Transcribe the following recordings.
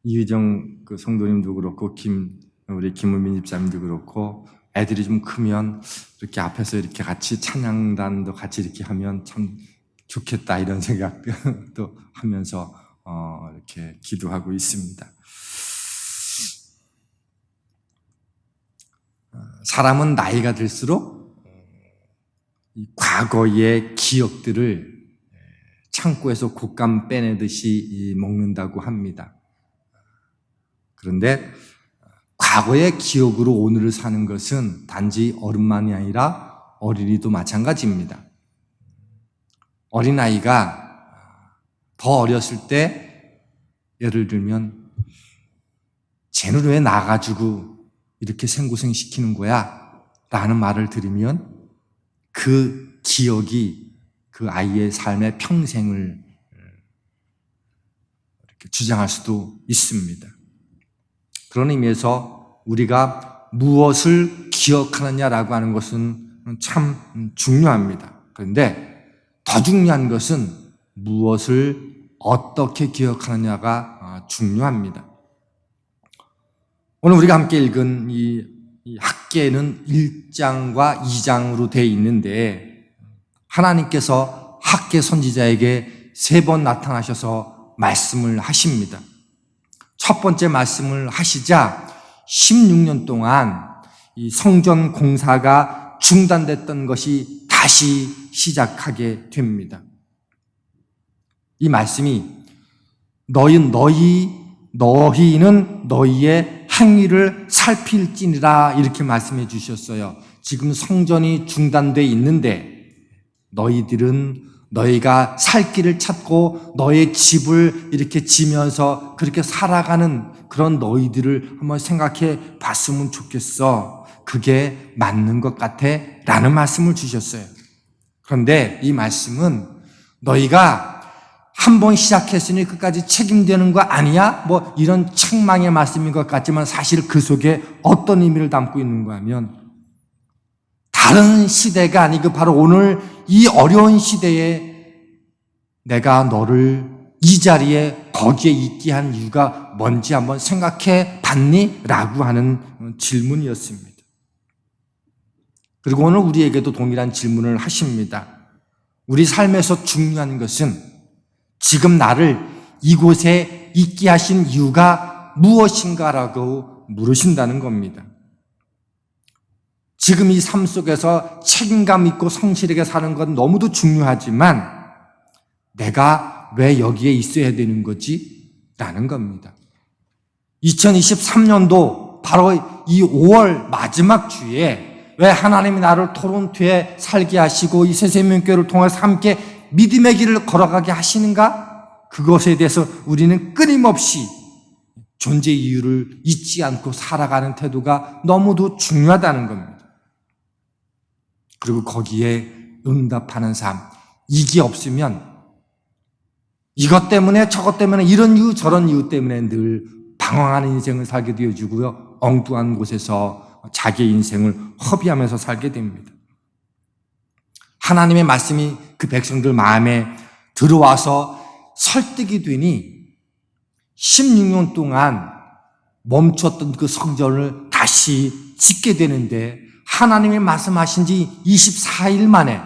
이휘정 그 성도님도 그렇고 우리 김은민 집사님도 그렇고 애들이 좀 크면 이렇게 앞에서 이렇게 같이 찬양단도 같이 이렇게 하면 참 좋겠다 이런 생각도 하면서 이렇게 기도하고 있습니다. 사람은 나이가 들수록 이 과거의 기억들을 창고에서 곶감 빼내듯이 먹는다고 합니다. 그런데 과거의 기억으로 오늘을 사는 것은 단지 어른만이 아니라 어린이도 마찬가지입니다. 어린아이가 더 어렸을 때 예를 들면 쟤는 왜 나가지고 이렇게 생고생 시키는 거야? 라는 말을 들으면 그 기억이 그 아이의 삶의 평생을 이렇게 주장할 수도 있습니다. 그런 의미에서 우리가 무엇을 기억하느냐라고 하는 것은 참 중요합니다. 그런데 더 중요한 것은 무엇을 어떻게 기억하느냐가 중요합니다. 오늘 우리가 함께 읽은 이 학개는 1장과 2장으로 되어 있는데 하나님께서 학개 선지자에게 3번 나타나셔서 말씀을 하십니다. 첫 번째 말씀을 하시자 16년 동안 이 성전 공사가 중단됐던 것이 다시 시작하게 됩니다. 이 말씀이 너희는 너희의 행위를 살필지니라 이렇게 말씀해 주셨어요. 지금 성전이 중단돼 있는데 너희들은 너희가 살 길을 찾고 너의 집을 이렇게 지면서 그렇게 살아가는 그런 너희들을 한번 생각해 봤으면 좋겠어. 그게 맞는 것 같아 라는 말씀을 주셨어요. 그런데 이 말씀은 너희가 한 번 시작했으니 끝까지 책임되는 거 아니야? 뭐 이런 책망의 말씀인 것 같지만 사실 그 속에 어떤 의미를 담고 있는가 하면 다른 시대가 아니고 바로 오늘 이 어려운 시대에 내가 너를 이 자리에 거기에 있게 한 이유가 뭔지 한번 생각해 봤니? 라고 하는 질문이었습니다. 그리고 오늘 우리에게도 동일한 질문을 하십니다. 우리 삶에서 중요한 것은 지금 나를 이곳에 있게 하신 이유가 무엇인가라고 물으신다는 겁니다. 지금 이 삶 속에서 책임감 있고 성실하게 사는 건 너무도 중요하지만 내가 왜 여기에 있어야 되는 거지? 라는 겁니다. 2023년도 바로 이 5월 마지막 주에 왜 하나님이 나를 토론토에 살게 하시고 이 새생명교회를 통해서 함께 믿음의 길을 걸어가게 하시는가? 그것에 대해서 우리는 끊임없이 존재 이유를 잊지 않고 살아가는 태도가 너무도 중요하다는 겁니다. 그리고 거기에 응답하는 삶, 이게 없으면 이것 때문에 저것 때문에 이런 이유 저런 이유 때문에 늘 방황하는 인생을 살게 되어주고요. 엉뚱한 곳에서 자기의 인생을 허비하면서 살게 됩니다. 하나님의 말씀이 그 백성들 마음에 들어와서 설득이 되니 16년 동안 멈췄던 그 성전을 다시 짓게 되는데 하나님이 말씀하신 지 24일 만에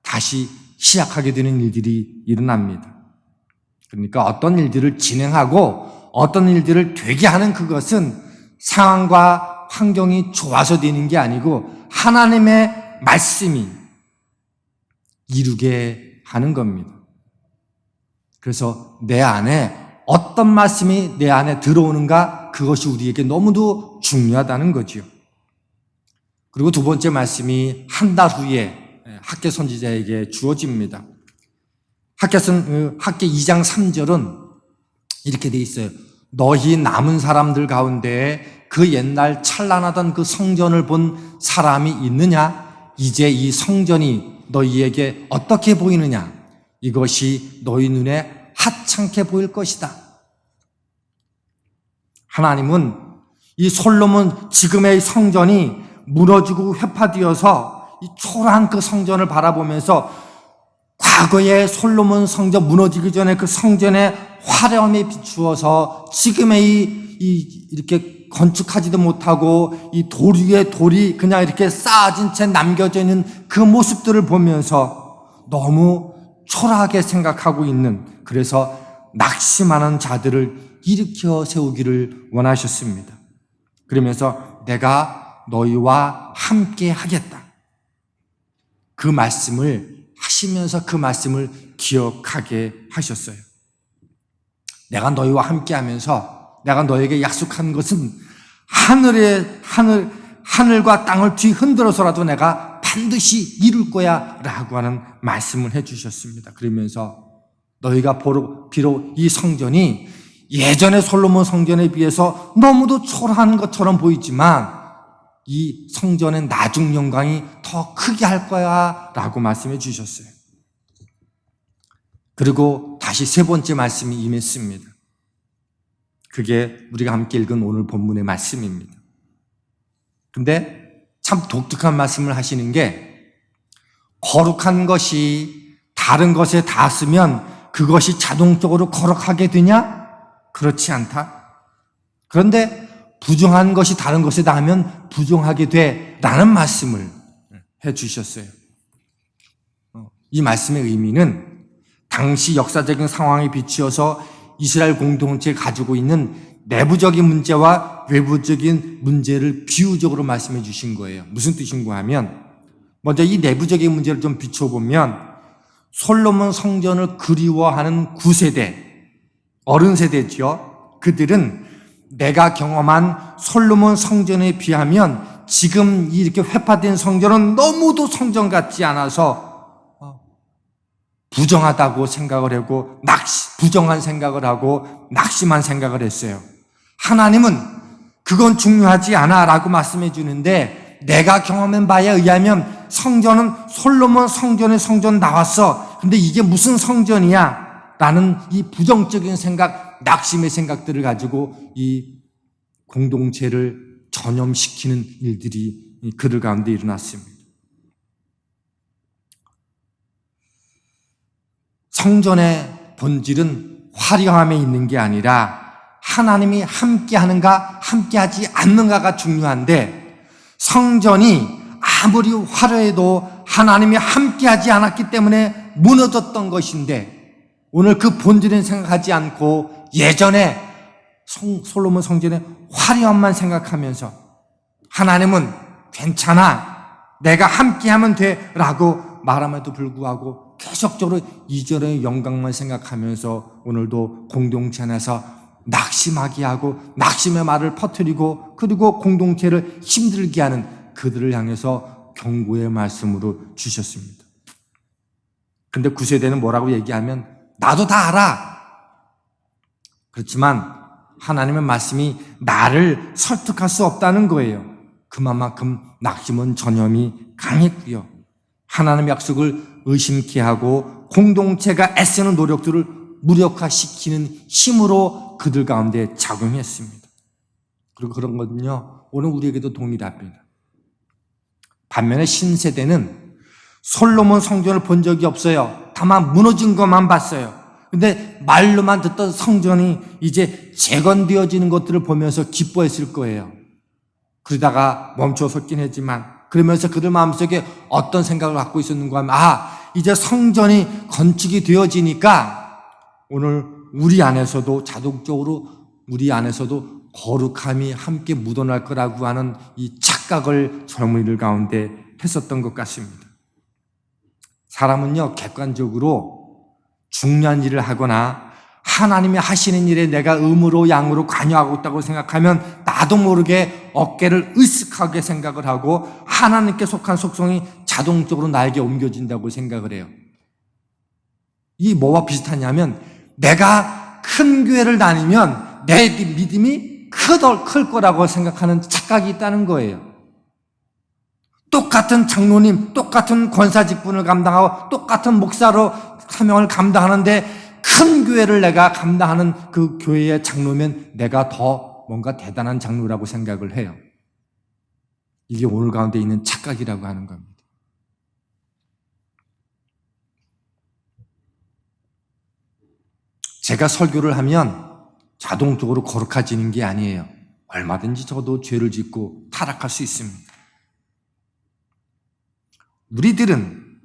다시 시작하게 되는 일들이 일어납니다. 그러니까 어떤 일들을 진행하고 어떤 일들을 되게 하는 그것은 상황과 환경이 좋아서 되는 게 아니고 하나님의 말씀이 이루게 하는 겁니다. 그래서 내 안에 어떤 말씀이 내 안에 들어오는가 그것이 우리에게 너무도 중요하다는 거죠. 그리고 두 번째 말씀이 한 달 후에 학개 선지자에게 주어집니다. 학개 2장 3절은 이렇게 돼 있어요. 너희 남은 사람들 가운데 그 옛날 찬란하던 그 성전을 본 사람이 있느냐? 이제 이 성전이 너희에게 어떻게 보이느냐? 이것이 너희 눈에 하찮게 보일 것이다. 하나님은 이 솔로몬 지금의 성전이 무너지고 회파되어서 이 초라한 그 성전을 바라보면서 과거의 솔로몬 성전 무너지기 전에 그 성전의 화려함에 비추어서 지금의 이렇게 건축하지도 못하고 이 돌 위에 돌이 그냥 이렇게 쌓아진 채 남겨져 있는 그 모습들을 보면서 너무 초라하게 생각하고 있는, 그래서 낙심하는 자들을 일으켜 세우기를 원하셨습니다. 그러면서 내가 너희와 함께 하겠다, 그 말씀을 하시면서 그 말씀을 기억하게 하셨어요. 내가 너희와 함께 하면서 내가 너에게 약속한 것은 하늘과 땅을 뒤흔들어서라도 내가 반드시 이룰 거야 라고 하는 말씀을 해주셨습니다. 그러면서 너희가 비록 이 성전이 예전의 솔로몬 성전에 비해서 너무도 초라한 것처럼 보이지만 이 성전의 나중 영광이 더 크게 할 거야 라고 말씀해 주셨어요. 그리고 다시 세 번째 말씀이 임했습니다. 그게 우리가 함께 읽은 오늘 본문의 말씀입니다. 근데 참 독특한 말씀을 하시는 게, 거룩한 것이 다른 것에 닿았으면 그것이 자동적으로 거룩하게 되냐? 그렇지 않다. 그런데 부정한 것이 다른 것에 닿으면 부정하게 돼 라는 말씀을 해 주셨어요. 이 말씀의 의미는 당시 역사적인 상황에 비추어서 이스라엘 공동체가 가지고 있는 내부적인 문제와 외부적인 문제를 비유적으로 말씀해 주신 거예요. 무슨 뜻인가 하면, 먼저 이 내부적인 문제를 좀 비춰보면 솔로몬 성전을 그리워하는 9세대, 어른 세대죠. 그들은 내가 경험한 솔로몬 성전에 비하면 지금 이렇게 회파된 성전은 너무도 성전 같지 않아서 부정하다고 생각을 하고 부정한 생각을 하고 낙심한 생각을 했어요. 하나님은 그건 중요하지 않아 라고 말씀해 주는데, 내가 경험한 바에 의하면 성전은 솔로몬 성전의 성전 나왔어. 근데 이게 무슨 성전이야? 라는 이 부정적인 생각, 낙심의 생각들을 가지고 이 공동체를 전염시키는 일들이 그들 가운데 일어났습니다. 성전의 본질은 화려함에 있는 게 아니라 하나님이 함께하는가 함께하지 않는가가 중요한데, 성전이 아무리 화려해도 하나님이 함께하지 않았기 때문에 무너졌던 것인데, 오늘 그 본질은 생각하지 않고 예전에 솔로몬 성전의 화려함만 생각하면서 하나님은 괜찮아, 내가 함께하면 돼 라고 말함에도 불구하고 계속적으로 이전의 영광만 생각하면서 오늘도 공동체 안에서 낙심하게 하고 낙심의 말을 퍼뜨리고, 그리고 공동체를 힘들게 하는 그들을 향해서 경고의 말씀으로 주셨습니다. 근데 9세대는 뭐라고 얘기하면 나도 다 알아. 그렇지만 하나님의 말씀이 나를 설득할 수 없다는 거예요. 그만큼 낙심은 전염이 강했고요. 하나님의 약속을 의심케 하고 공동체가 애쓰는 노력들을 무력화시키는 힘으로 그들 가운데 작용했습니다. 그리고 그런 거는요, 오늘 우리에게도 동일합니다. 반면에 신세대는 솔로몬 성전을 본 적이 없어요. 다만 무너진 것만 봤어요. 근데 말로만 듣던 성전이 이제 재건되어지는 것들을 보면서 기뻐했을 거예요. 그러다가 멈춰섰긴 했지만, 그러면서 그들 마음속에 어떤 생각을 갖고 있었는가 하면, 이제 성전이 건축이 되어지니까 오늘 우리 안에서도 자동적으로 우리 안에서도 거룩함이 함께 묻어날 거라고 하는 이 착각을 젊은이들 가운데 했었던 것 같습니다. 사람은요, 객관적으로 중요한 일을 하거나 하나님이 하시는 일에 내가 음으로 양으로 관여하고 있다고 생각하면 나도 모르게 어깨를 으쓱하게 생각을 하고 하나님께 속한 속성이 자동적으로 나에게 옮겨진다고 생각을 해요. 이 뭐와 비슷하냐면, 내가 큰 교회를 다니면 내 믿음이 클 거라고 생각하는 착각이 있다는 거예요. 똑같은 장로님, 똑같은 권사 직분을 감당하고 똑같은 목사로 사명을 감당하는데 큰 교회를 내가 감당하는 그 교회의 장로면 내가 더 뭔가 대단한 장로라고 생각을 해요. 이게 오늘 가운데 있는 착각이라고 하는 겁니다. 제가 설교를 하면 자동적으로 거룩해지는 게 아니에요. 얼마든지 저도 죄를 짓고 타락할 수 있습니다. 우리들은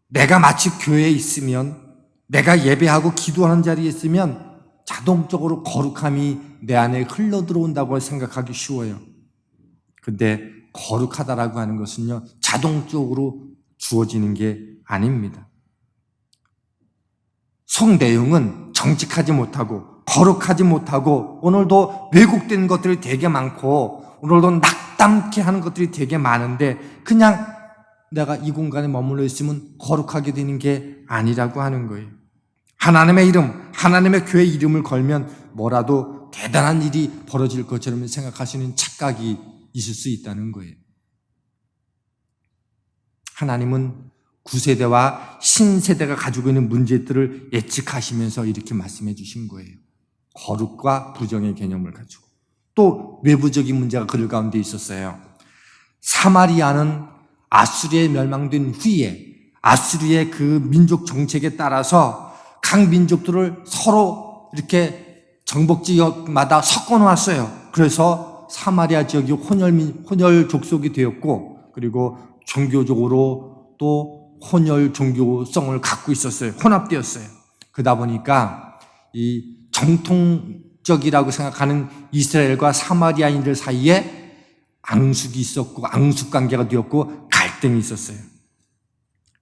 내가 마치 교회에 있으면, 내가 예배하고 기도하는 자리에 있으면 자동적으로 거룩함이 내 안에 흘러들어온다고 생각하기 쉬워요. 근데 거룩하다라고 하는 것은요, 자동적으로 주어지는 게 아닙니다. 속 내용은 정직하지 못하고 거룩하지 못하고 오늘도 왜곡된 것들이 되게 많고 오늘도 낙담케 하는 것들이 되게 많은데 그냥 내가 이 공간에 머물러 있으면 거룩하게 되는 게 아니라고 하는 거예요. 하나님의 이름, 하나님의 교회 이름을 걸면 뭐라도 대단한 일이 벌어질 것처럼 생각하시는 착각이 있을 수 있다는 거예요. 하나님은 구세대와 신세대가 가지고 있는 문제들을 예측하시면서 이렇게 말씀해 주신 거예요. 거룩과 부정의 개념을 가지고. 또 외부적인 문제가 그들 가운데 있었어요. 사마리아는 아수리에 멸망된 후에 아수리의 그 민족 정책에 따라서 각 민족들을 서로 이렇게 정복지역마다 섞어 놓았어요. 그래서 사마리아 지역이 혼혈 족속이 되었고, 그리고 종교적으로 또 혼혈 종교성을 갖고 있었어요. 혼합되었어요. 그러다 보니까 이 정통적이라고 생각하는 이스라엘과 사마리아인들 사이에 앙숙이 있었고 앙숙 관계가 되었고 갈등이 있었어요.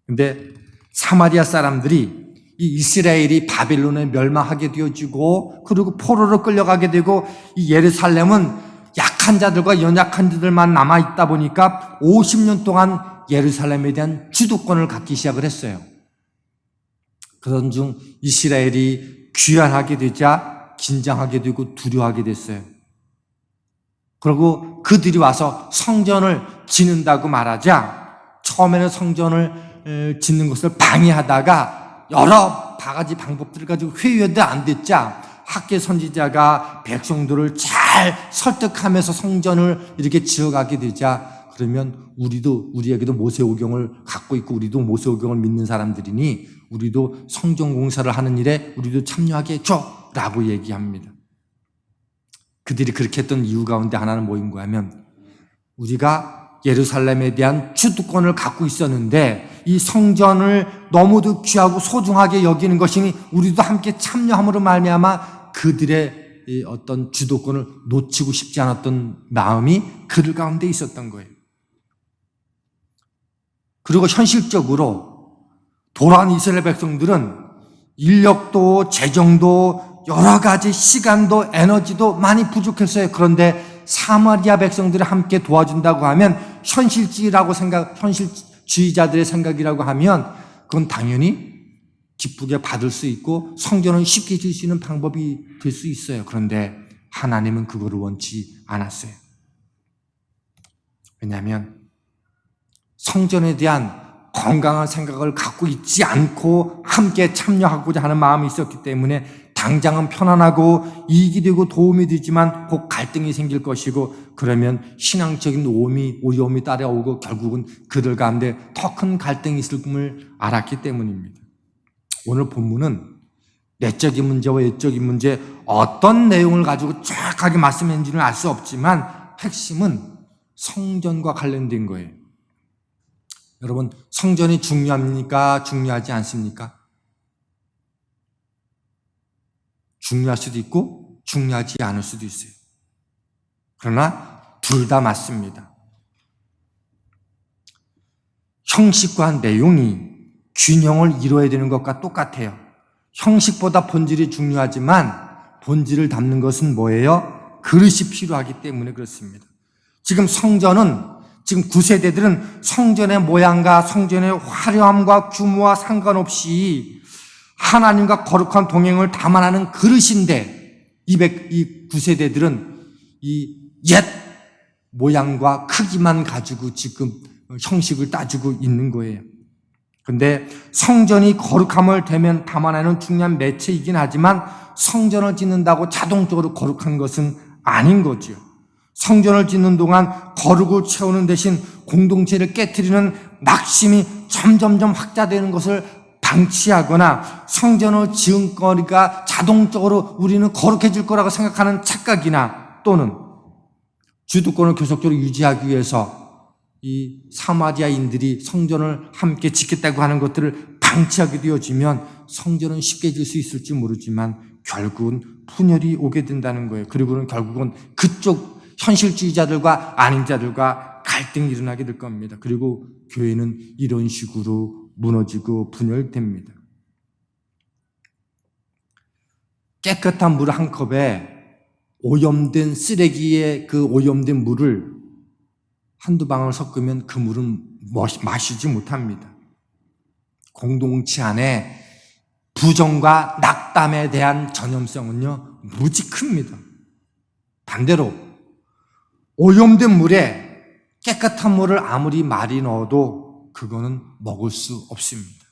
근데 사마리아 사람들이 이 이스라엘이 바벨론에 멸망하게 되어지고 그리고 포로로 끌려가게 되고 이 예루살렘은 약한 자들과 연약한 자들만 남아있다 보니까 50년 동안 예루살렘에 대한 주도권을 갖기 시작을 했어요. 그런 중 이스라엘이 귀환하게 되자 긴장하게 되고 두려워하게 됐어요. 그리고 그들이 와서 성전을 짓는다고 말하자 처음에는 성전을 짓는 것을 방해하다가 여러 바가지 방법들을 가지고 회유해도 안 됐자 학계 선지자가 백성들을 잘 설득하면서 성전을 이렇게 지어가게 되자 그러면 우리에게도 모세오경을 갖고 있고 우리도 모세오경을 믿는 사람들이니 우리도 성전 공사를 하는 일에 우리도 참여하게 해줘 라고 얘기합니다. 그들이 그렇게 했던 이유 가운데 하나는 뭐인가 하면 우리가 예루살렘에 대한 주도권을 갖고 있었는데 이 성전을 너무도 귀하고 소중하게 여기는 것이니 우리도 함께 참여함으로 말미암아 그들의 어떤 주도권을 놓치고 싶지 않았던 마음이 그들 가운데 있었던 거예요. 그리고 현실적으로 돌아온 이스라엘 백성들은 인력도 재정도 여러 가지 시간도 에너지도 많이 부족했어요. 그런데 사마리아 백성들이 함께 도와준다고 하면 현실주의자들의 생각이라고 하면 그건 당연히 기쁘게 받을 수 있고 성전은 쉽게 질 수 있는 방법이 될 수 있어요. 그런데 하나님은 그거를 원치 않았어요. 왜냐하면 성전에 대한 건강한 생각을 갖고 있지 않고 함께 참여하고자 하는 마음이 있었기 때문에 당장은 편안하고 이익이 되고 도움이 되지만 곧 갈등이 생길 것이고 그러면 신앙적인 어려움이 따라오고 결국은 그들 가운데 더 큰 갈등이 있을 꿈을 알았기 때문입니다. 오늘 본문은 내적인 문제와 외적인 문제 어떤 내용을 가지고 정확하게 말씀했는지는 알 수 없지만 핵심은 성전과 관련된 거예요. 여러분, 성전이 중요합니까? 중요하지 않습니까? 중요할 수도 있고 중요하지 않을 수도 있어요. 그러나 둘 다 맞습니다. 형식과 내용이 균형을 이루어야 되는 것과 똑같아요. 형식보다 본질이 중요하지만 본질을 담는 것은 뭐예요? 그릇이 필요하기 때문에 그렇습니다. 지금 구세대들은 성전의 모양과 성전의 화려함과 규모와 상관없이 하나님과 거룩한 동행을 담아내는 그릇인데 이 구세대들은 이 옛 모양과 크기만 가지고 지금 형식을 따지고 있는 거예요. 그런데 성전이 거룩함을 담아내는 중요한 매체이긴 하지만 성전을 짓는다고 자동적으로 거룩한 것은 아닌 거죠. 성전을 짓는 동안 거룩을 채우는 대신 공동체를 깨트리는 낙심이 점점점 확대되는 것을 방치하거나 성전을 지은 거리가 자동적으로 우리는 거룩해질 거라고 생각하는 착각이나 또는 주도권을 계속적으로 유지하기 위해서 이 사마리아인들이 성전을 함께 짓겠다고 하는 것들을 방치하게 되어지면 성전은 쉽게 질 수 있을지 모르지만 결국은 분열이 오게 된다는 거예요. 그리고는 결국은 그쪽 현실주의자들과 아닌 자들과 갈등이 일어나게 될 겁니다. 그리고 교회는 이런 식으로 무너지고 분열됩니다. 깨끗한 물 한 컵에 오염된 쓰레기의 그 오염된 물을 한두 방울 섞으면 그 물은 마시지 못합니다. 공동체 안에 부정과 낙담에 대한 전염성은요, 무지 큽니다. 반대로 오염된 물에 깨끗한 물을 아무리 많이 넣어도 그거는 먹을 수 없습니다.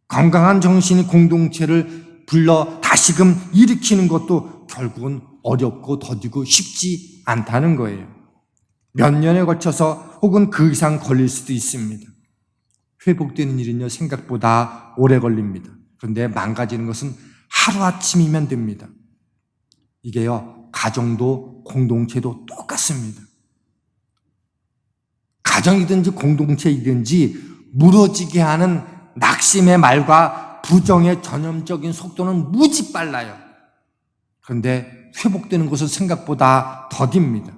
건강한 정신이 공동체를 불러 다시금 일으키는 것도 결국은 어렵고 더디고 쉽지 않다는 거예요. 몇 년에 걸쳐서 혹은 그 이상 걸릴 수도 있습니다. 회복되는 일은요, 생각보다 오래 걸립니다. 그런데 망가지는 것은 하루아침이면 됩니다. 이게요, 가정도 공동체도 똑같습니다. 가정이든지 공동체이든지 무너지게 하는 낙심의 말과 부정의 전염적인 속도는 무지 빨라요. 그런데 회복되는 것은 생각보다 더딥니다.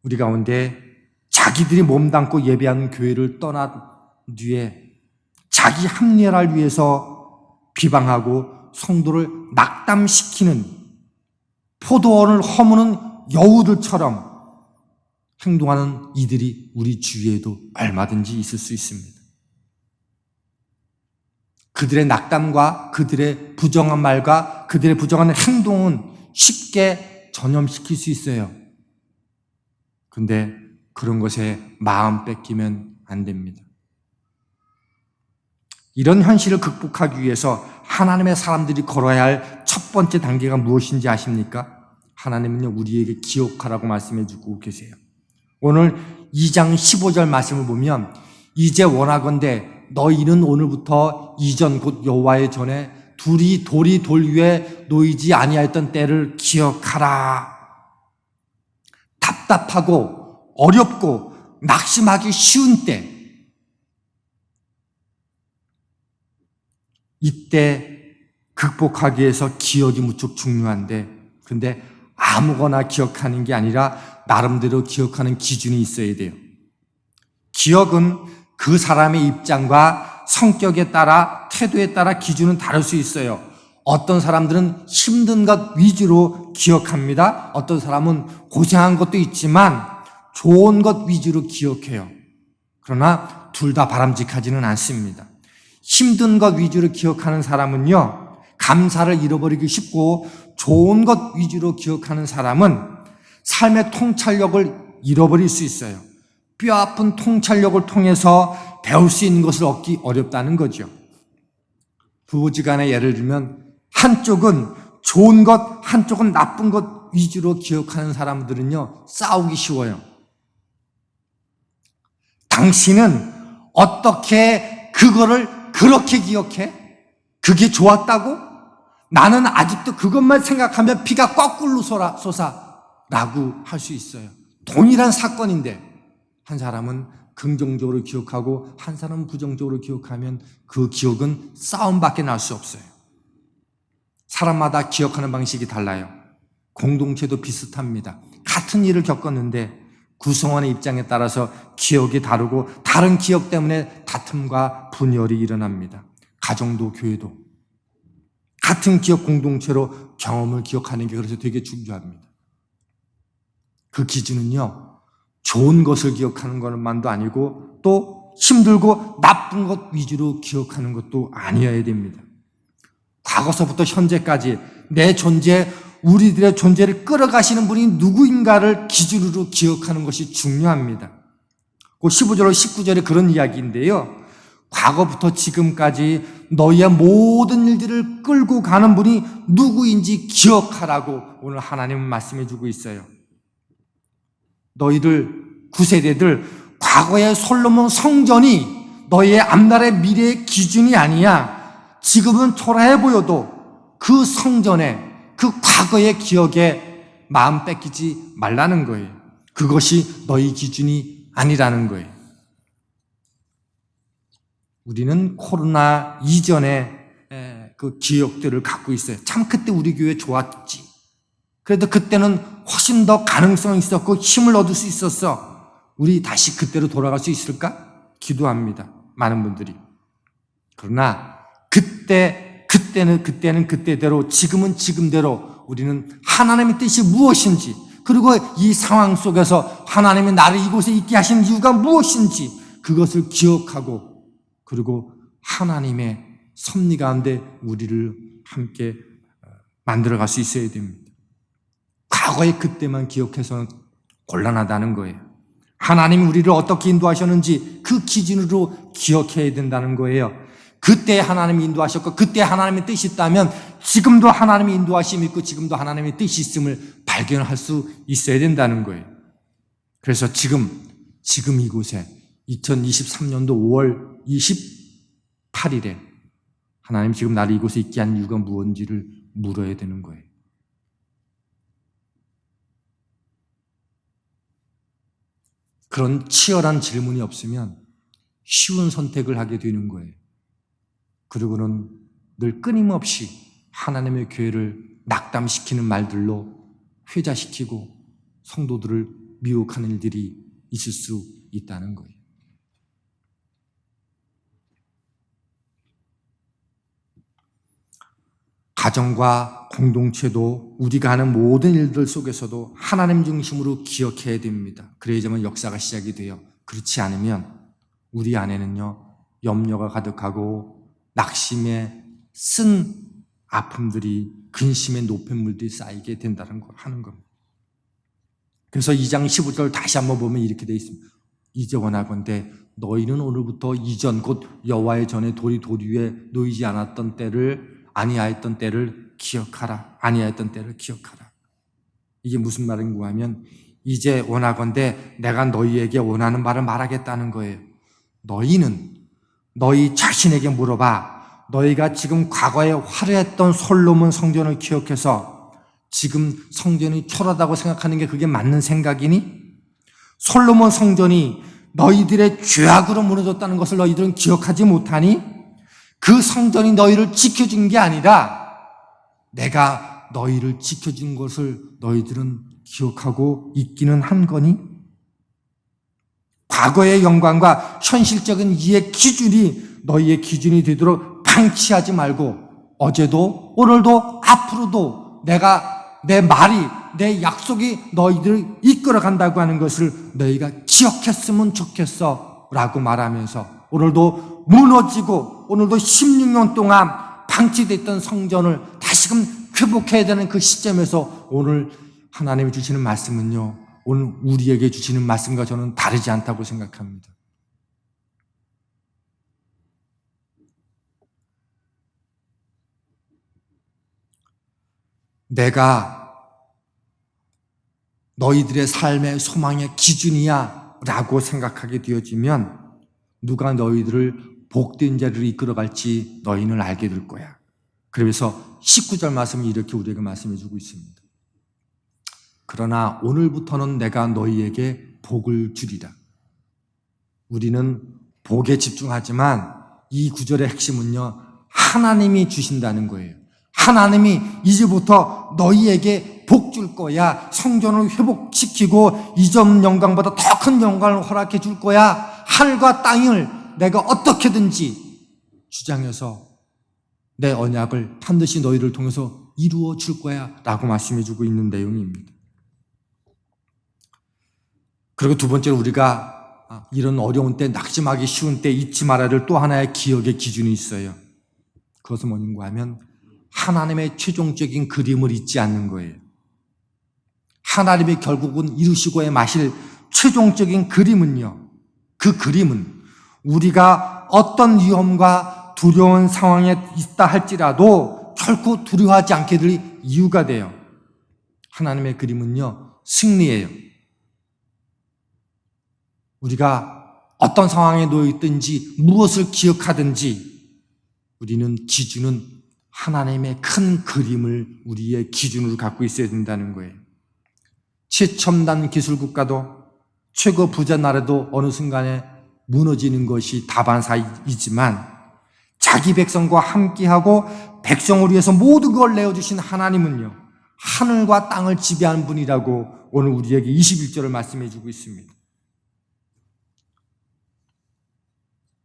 우리 가운데 자기들이 몸담고 예배하는 교회를 떠난 뒤에 자기 합리화를 위해서 비방하고 성도를 낙담시키는 포도원을 허무는 여우들처럼 행동하는 이들이 우리 주위에도 얼마든지 있을 수 있습니다. 그들의 낙담과 그들의 부정한 말과 그들의 부정한 행동은 쉽게 전염시킬 수 있어요. 근데 그런 것에 마음 뺏기면 안 됩니다. 이런 현실을 극복하기 위해서 하나님의 사람들이 걸어야 할 첫 번째 단계가 무엇인지 아십니까? 하나님은요, 우리에게 기억하라고 말씀해 주고 계세요. 오늘 2장 15절 말씀을 보면 이제 원하건대 너희는 오늘부터 이전 곧 여호와의 전에 둘이 돌이 돌 위에 놓이지 아니하였던 때를 기억하라. 답답하고 어렵고 낙심하기 쉬운 때, 이때 극복하기 위해서 기억이 무척 중요한데, 그런데 아무거나 기억하는 게 아니라 나름대로 기억하는 기준이 있어야 돼요. 기억은 그 사람의 입장과 성격에 따라, 태도에 따라 기준은 다를 수 있어요. 어떤 사람들은 힘든 것 위주로 기억합니다. 어떤 사람은 고생한 것도 있지만 좋은 것 위주로 기억해요. 그러나 둘 다 바람직하지는 않습니다. 힘든 것 위주로 기억하는 사람은요, 감사를 잃어버리기 쉽고 좋은 것 위주로 기억하는 사람은 삶의 통찰력을 잃어버릴 수 있어요. 뼈아픈 통찰력을 통해서 배울 수 있는 것을 얻기 어렵다는 거죠. 부부지간의 예를 들면 한쪽은 좋은 것, 한쪽은 나쁜 것 위주로 기억하는 사람들은요, 싸우기 쉬워요. 당신은 어떻게 그거를 그렇게 기억해? 그게 좋았다고? 나는 아직도 그것만 생각하면 피가 거꾸로 솟아라고 할 수 있어요. 동일한 사건인데 한 사람은 긍정적으로 기억하고 한 사람은 부정적으로 기억하면 그 기억은 싸움밖에 날 수 없어요. 사람마다 기억하는 방식이 달라요. 공동체도 비슷합니다. 같은 일을 겪었는데 구성원의 입장에 따라서 기억이 다르고 다른 기억 때문에 다툼과 분열이 일어납니다. 가정도 교회도 같은 기억 공동체로 경험을 기억하는 게 그래서 되게 중요합니다. 그 기준은요, 좋은 것을 기억하는 것만도 아니고 또 힘들고 나쁜 것 위주로 기억하는 것도 아니어야 됩니다. 과거서부터 현재까지 내 존재, 우리들의 존재를 끌어가시는 분이 누구인가를 기준으로 기억하는 것이 중요합니다. 그 15절, 19절에 그런 이야기인데요. 과거부터 지금까지 너희의 모든 일들을 끌고 가는 분이 누구인지 기억하라고 오늘 하나님은 말씀해 주고 있어요. 너희들 구세대들, 과거의 솔로몬 성전이 너희의 앞날의 미래의 기준이 아니야. 지금은 초라해 보여도 그 성전에, 그 과거의 기억에 마음 뺏기지 말라는 거예요. 그것이 너희 기준이 아니라는 거예요. 우리는 코로나 이전에 그 기억들을 갖고 있어요. 참 그때 우리 교회 좋았지. 그래도 그때는 훨씬 더 가능성이 있었고 힘을 얻을 수 있었어. 우리 다시 그때로 돌아갈 수 있을까? 기도합니다. 많은 분들이. 그러나 그때는 그때대로, 지금은 지금대로 우리는 하나님의 뜻이 무엇인지, 그리고 이 상황 속에서 하나님이 나를 이곳에 있게 하신 이유가 무엇인지 그것을 기억하고, 그리고 하나님의 섭리 가운데 우리를 함께 만들어갈 수 있어야 됩니다. 과거의 그때만 기억해서는 곤란하다는 거예요. 하나님이 우리를 어떻게 인도하셨는지 그 기준으로 기억해야 된다는 거예요. 그때 하나님이 인도하셨고 그때 하나님의 뜻이 있다면 지금도 하나님의 인도하심이 있고 지금도 하나님의 뜻이 있음을 발견할 수 있어야 된다는 거예요. 그래서 지금 이곳에 2023년도 5월 28일에 하나님 지금 나를 이곳에 있게 한 이유가 무엇인지를 물어야 되는 거예요. 그런 치열한 질문이 없으면 쉬운 선택을 하게 되는 거예요. 그리고는 늘 끊임없이 하나님의 교회를 낙담시키는 말들로 회자시키고 성도들을 미혹하는 일들이 있을 수 있다는 거예요. 가정과 공동체도 우리가 하는 모든 일들 속에서도 하나님 중심으로 기억해야 됩니다. 그래야지만 역사가 시작이 돼요. 그렇지 않으면 우리 안에는요, 염려가 가득하고 낙심에 쓴 아픔들이, 근심의 노폐물들이 쌓이게 된다는 걸 하는 겁니다. 그래서 2장 15절 다시 한번 보면 이렇게 되어 있습니다. 이제 원하건대 너희는 오늘부터 이전 곧 여호와의 전에 돌이 위에 놓이지 않았던 때를, 아니하였던 때를 기억하라. 아니하였던 때를 기억하라. 이게 무슨 말인가 하면 이제 원하건대 내가 너희에게 원하는 말을 말하겠다는 거예요. 너희는 너희 자신에게 물어봐. 너희가 지금 과거에 화려했던 솔로몬 성전을 기억해서 지금 성전이 초라하다고 생각하는 게 그게 맞는 생각이니? 솔로몬 성전이 너희들의 죄악으로 무너졌다는 것을 너희들은 기억하지 못하니? 그 성전이 너희를 지켜준 게 아니라 내가 너희를 지켜준 것을 너희들은 기억하고 있기는 한 거니? 과거의 영광과 현실적인 이해 기준이 너희의 기준이 되도록 방치하지 말고 어제도 오늘도 앞으로도 내가 내 말이 내 약속이 너희들을 이끌어간다고 하는 것을 너희가 기억했으면 좋겠어 라고 말하면서 오늘도 무너지고 오늘도 16년 동안 방치됐던 성전을 다시금 회복해야 되는 그 시점에서 오늘 하나님이 주시는 말씀은요, 오늘 우리에게 주시는 말씀과 저는 다르지 않다고 생각합니다. 내가 너희들의 삶의 소망의 기준이야 라고 생각하게 되어지면 누가 너희들을 복된 자리로 이끌어갈지 너희는 알게 될 거야. 그래서 19절 말씀이 이렇게 우리에게 말씀해 주고 있습니다. 그러나 오늘부터는 내가 너희에게 복을 주리라. 우리는 복에 집중하지만 이 구절의 핵심은요, 하나님이 주신다는 거예요. 하나님이 이제부터 너희에게 복 줄 거야. 성전을 회복시키고 이전 영광보다 더 큰 영광을 허락해 줄 거야. 하늘과 땅을 내가 어떻게든지 주장해서 내 언약을 반드시 너희를 통해서 이루어 줄 거야 라고 말씀해 주고 있는 내용입니다. 그리고 두 번째로 우리가 이런 어려운 때, 낙심하기 쉬운 때 잊지 말아야 할 또 하나의 기억의 기준이 있어요. 그것은 뭐인가 하면 하나님의 최종적인 그림을 잊지 않는 거예요. 하나님이 결국은 이루시고야 마실 최종적인 그림은요, 그 그림은 우리가 어떤 위험과 두려운 상황에 있다 할지라도 결코 두려워하지 않게 될 이유가 돼요. 하나님의 그림은요, 승리예요. 우리가 어떤 상황에 놓여 있든지 무엇을 기억하든지 우리는 기준은 하나님의 큰 그림을 우리의 기준으로 갖고 있어야 된다는 거예요. 최첨단 기술 국가도 최고 부자 나라도 어느 순간에 무너지는 것이 다반사이지만 자기 백성과 함께하고 백성을 위해서 모든 걸 내어주신 하나님은요, 하늘과 땅을 지배하는 분이라고 오늘 우리에게 21절을 말씀해 주고 있습니다.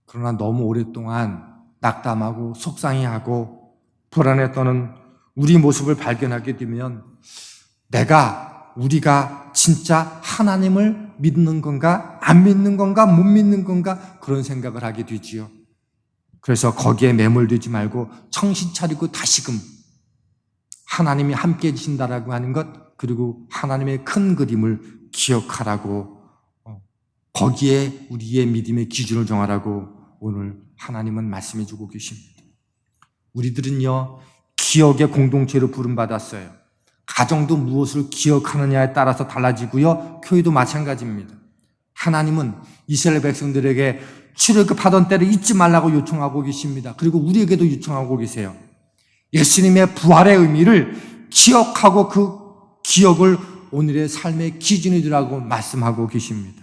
그러나 너무 오랫동안 낙담하고 속상해하고 불안에 떠는 우리 모습을 발견하게 되면 우리가 진짜 하나님을 믿는 건가, 안 믿는 건가, 못 믿는 건가 그런 생각을 하게 되지요. 그래서 거기에 매몰되지 말고 정신 차리고 다시금 하나님이 함께 해주신다라고 하는 것, 그리고 하나님의 큰 그림을 기억하라고, 거기에 우리의 믿음의 기준을 정하라고 오늘 하나님은 말씀해 주고 계십니다. 우리들은요, 기억의 공동체로 부름받았어요. 가정도 무엇을 기억하느냐에 따라서 달라지고요, 교회도 마찬가지입니다. 하나님은 이스라엘 백성들에게 출애굽하던 때를 잊지 말라고 요청하고 계십니다. 그리고 우리에게도 요청하고 계세요. 예수님의 부활의 의미를 기억하고 그 기억을 오늘의 삶의 기준이 되라고 말씀하고 계십니다.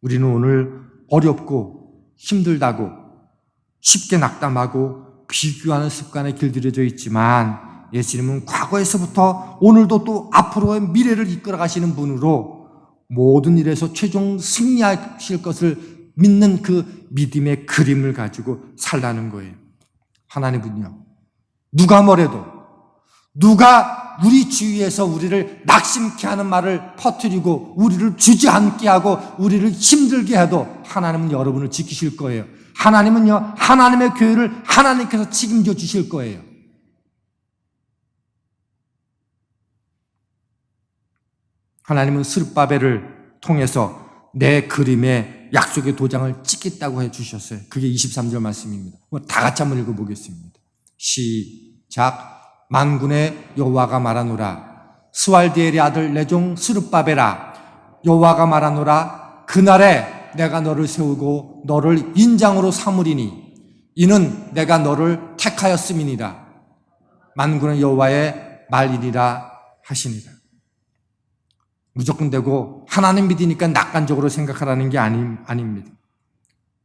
우리는 오늘 어렵고 힘들다고 쉽게 낙담하고 비교하는 습관에 길들여져 있지만 예수님은 과거에서부터 오늘도 또 앞으로의 미래를 이끌어 가시는 분으로 모든 일에서 최종 승리하실 것을 믿는 그 믿음의 그림을 가지고 살라는 거예요. 하나님은요, 누가 뭐래도, 누가 우리 주위에서 우리를 낙심케 하는 말을 퍼뜨리고 우리를 주저앉게 하고 우리를 힘들게 해도 하나님은 여러분을 지키실 거예요. 하나님은요, 하나님의 교회를 하나님께서 책임져 주실 거예요. 하나님은 스룹바벨을 통해서 내 그림에 약속의 도장을 찍겠다고 해주셨어요. 그게 23절 말씀입니다. 다 같이 한번 읽어보겠습니다. 시작. 만군의 여호와가 말하노라. 스왈디엘의 아들 내 종 스룹바벨아, 여호와가 말하노라. 그날에 내가 너를 세우고 너를 인장으로 삼으리니 이는 내가 너를 택하였음이니라. 만군의 여호와의 말이니라 하시니라. 무조건 되고 하나님 믿으니까 낙관적으로 생각하라는 게 아닙니다.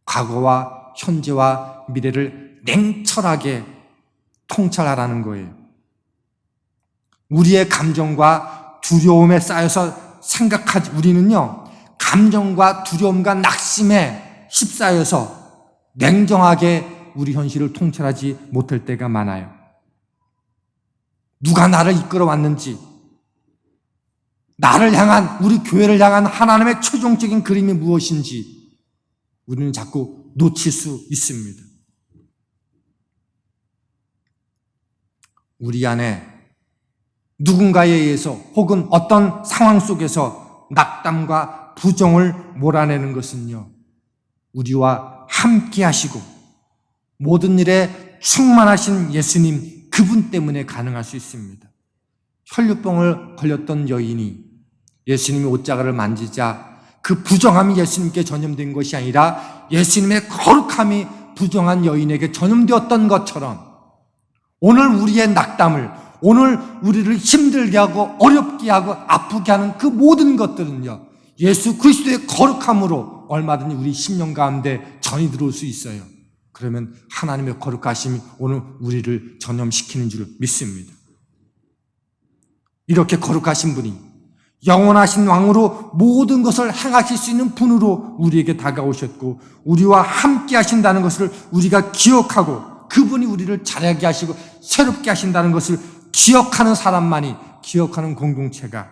과거와 현재와 미래를 냉철하게 통찰하라는 거예요. 우리의 감정과 두려움에 쌓여서 우리는요, 감정과 두려움과 낙심에 휩싸여서 냉정하게 우리 현실을 통찰하지 못할 때가 많아요. 누가 나를 이끌어 왔는지, 나를 향한, 우리 교회를 향한 하나님의 최종적인 그림이 무엇인지 우리는 자꾸 놓칠 수 있습니다. 우리 안에 누군가에 의해서 혹은 어떤 상황 속에서 낙담과 부정을 몰아내는 것은요, 우리와 함께 하시고 모든 일에 충만하신 예수님 그분 때문에 가능할 수 있습니다. 혈류병을 걸렸던 여인이 예수님의 옷자락을 만지자 그 부정함이 예수님께 전염된 것이 아니라 예수님의 거룩함이 부정한 여인에게 전염되었던 것처럼 오늘 우리의 낙담을, 오늘 우리를 힘들게 하고 어렵게 하고 아프게 하는 그 모든 것들은요, 예수 그리스도의 거룩함으로 얼마든지 우리 심령 가운데 전이 들어올 수 있어요. 그러면 하나님의 거룩하심이 오늘 우리를 전염시키는 줄 믿습니다. 이렇게 거룩하신 분이 영원하신 왕으로 모든 것을 행하실 수 있는 분으로 우리에게 다가오셨고 우리와 함께 하신다는 것을 우리가 기억하고 그분이 우리를 자라게 하시고 새롭게 하신다는 것을 기억하는 사람만이, 기억하는 공동체가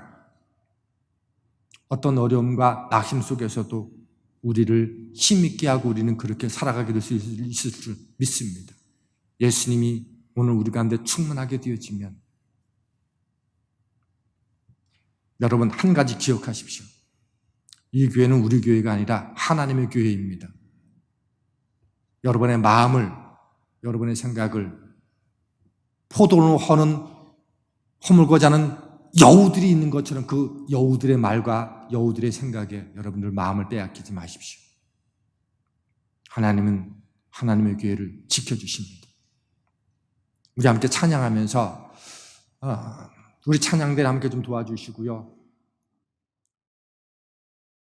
어떤 어려움과 낙심 속에서도 우리를 힘있게 하고 우리는 그렇게 살아가게 될 수 있을 줄 믿습니다. 예수님이 오늘 우리 가운데 충만하게 되어지면 여러분 한 가지 기억하십시오. 이 교회는 우리 교회가 아니라 하나님의 교회입니다. 여러분의 마음을, 여러분의 생각을 포도를 허물고자 하는 여우들이 있는 것처럼 그 여우들의 말과 여우들의 생각에 여러분들 마음을 빼앗기지 마십시오. 하나님은 하나님의 교회를 지켜주십니다. 우리 함께 찬양하면서 우리 찬양대를 함께 좀 도와주시고요.